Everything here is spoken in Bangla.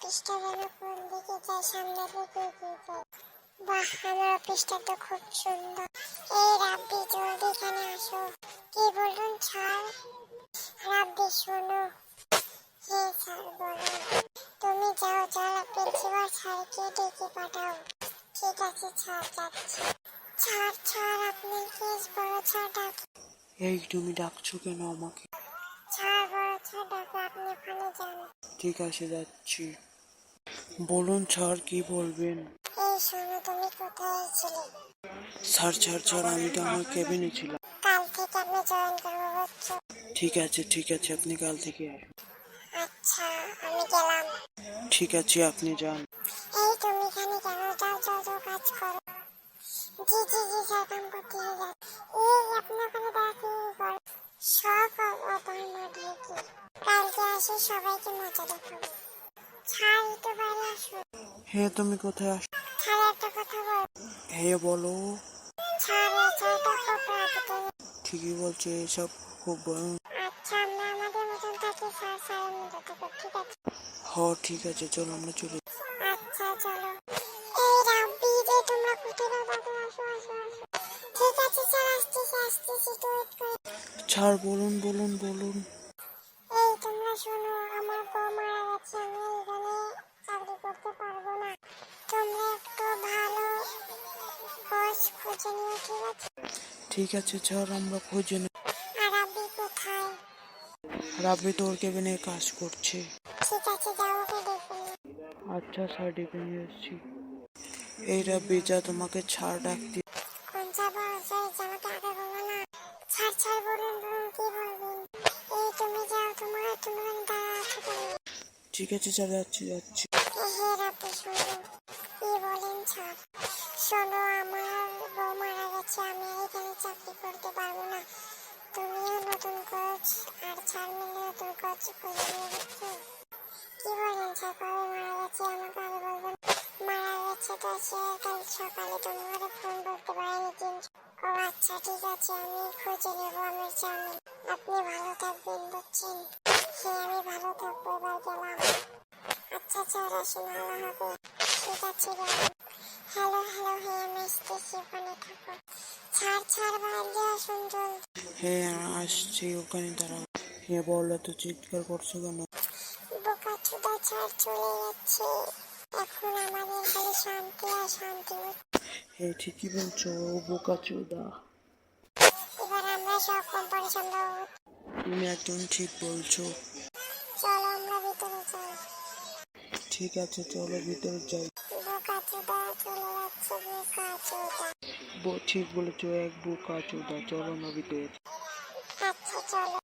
অফিসটা যেন কোন দিকে যায়, সামনের দিকে এগিয়ে যায়। বাহ, আমার অফিসটা তো খুব সুন্দর। এই রাব্বি, জলদি এখানে আসো। কি বলুন স্যার? রাব্বি শোনো। হ্যাঁ স্যার বলো। তুমি যাও, যাও প্রিন্সিপাল স্যারকে ডেকে পাঠাও। ঠিক আছে স্যার, যাচ্ছি। স্যার স্যার, আপনার কেস বড় স্যার ডাকে। এই তুমি ডাকছো কেন আমাকে? স্যার বড় স্যার ডাকে, আপনি ওখানে যান। ঠিক আছে, যাচ্ছি। বলুন স্যার, কি বলবেন? এই শোনো, তুমি কোথায় ছিলে? স্যার স্যার স্যার, আমি তো আমার কেবিনে ছিলাম। কাল থেকে আপনি জয়েন করবো, বুঝছো? ঠিক আছে ঠিক আছে, আপনি কাল থেকে আসুন। আচ্ছা, আমি গেলাম। ঠিক আছে, আপনি যান। এই তুমি এখানে কেন? যাও যাও যাও, কাজ করো। জি জি জি স্যার, কাম করতে যাও। এই আপনি ওখানে দাঁড়িয়ে করো। সব অপার মারিয়ে কি কালকে আসি, সবাইকে মজা দেখাবো। স্যার একটু বাইরে আসুন। হ্যাঁ, তুমি কোথায় আস? স্যার একটা কথা বল। হ্যাঁ বলো। স্যার এই স্যারটা খুব রাগী। ঠিকই বলছে, এসব খুব আচ্ছা, আমরা আমাদের মতন থাকি, স্যার স্যারের মতো থাকো, ঠিক আছে? ঠিক আছে, চলো আমরা চলে। আচ্ছা চলো। এই রাব্বি যে, তোমরা কোথায় দাদা? আসো আসো আসো। ঠিক আছে স্যার, আসতেছি আসতেছি, একটু ওয়েট করো। স্যার বলুন বলুন বলুন। এই তোমরা শোনো, আমার বউ মারা গেছে, আমি এখানে চাকরি করতে পারবো না। তোমরা একটু ভালো পোস্ট খুঁজে নিও, ঠিক আছে? ঠিক আছে স্যার, আমরা খুঁজে নেব। আর রাব্বি কোথায়? রাব্বি তোর কেবিনে কাজ করছে। ঠিক আছে, যাও ওকে ডেকে নিও। আচ্ছা স্যার, ডেকে নিয়ে এসেছি। এই রাব্বি, যা তোমাকে স্যার ডাকতে। কোন স্যার বড় স্যার? আমাকে আগে বলো না। স্যার স্যার বলুন বলুন, কি বলবেন? এই তুমি যাও, তুমি এখানে দাঁড়া আছো কেন? ঠিক আছে স্যার, যাচ্ছি যাচ্ছি। হে রাব্বি শোনো। কি বলেন স্যার? শোনো, আমার বউ মারা গেছে, আমি এখানে চাকরি করতে পারবো না। তুমিও নতুন কোচ আর স্যার মিলে নতুন কোচ খুঁজে নিয়ে, বুঝছো? কি বলেন স্যার, কবে মারা গেছে আমাকে আগে বলবেন। মারা গেছে তো সে কাল সকালে, তোমাকে ফোন করতে পারিনি কিন্তু। ও আচ্ছা, ঠিক আছে, আমি খুঁজে নেবো আমার স্বামী। আপনি ভালো থাকবেন, বুঝছেন? হ্যাঁ, আমি ভালো থাকবো, এবার গেলাম। আচ্ছা স্যার, আসুন, আল্লাহ হাফেজ। ঠিক আছে, গেলাম। হ্যালো হ্যালো, হ্যাঁ আমি আসতেছি, ওখানে থাকো। স্যার স্যার, বাইরে আসুন জলদি। হ্যাঁ আসছি, ওখানে দাঁড়াও। হ্যাঁ বলো, তো চিৎকার করছো কেন? বোকাচোদা স্যার চলে যাচ্ছে, এখন আমাদের খালি শান্তি আর শান্তি। হ্যাঁ ঠিকই বলছো, ও বোকাচোদা। এবার আমরা সব কোম্পানি সামলাবো। তুমি একদম ঠিক বলছো। চলো আমরা ভিতরে যাই। ঠিক আছে, চলো ভিতরে যাই। বোকাচোদা চলে যাচ্ছে, বোকাচোদা। ঠিক বলেছো, এক বোকাচোদা। চলো না ভিতরে। আচ্ছা চলো।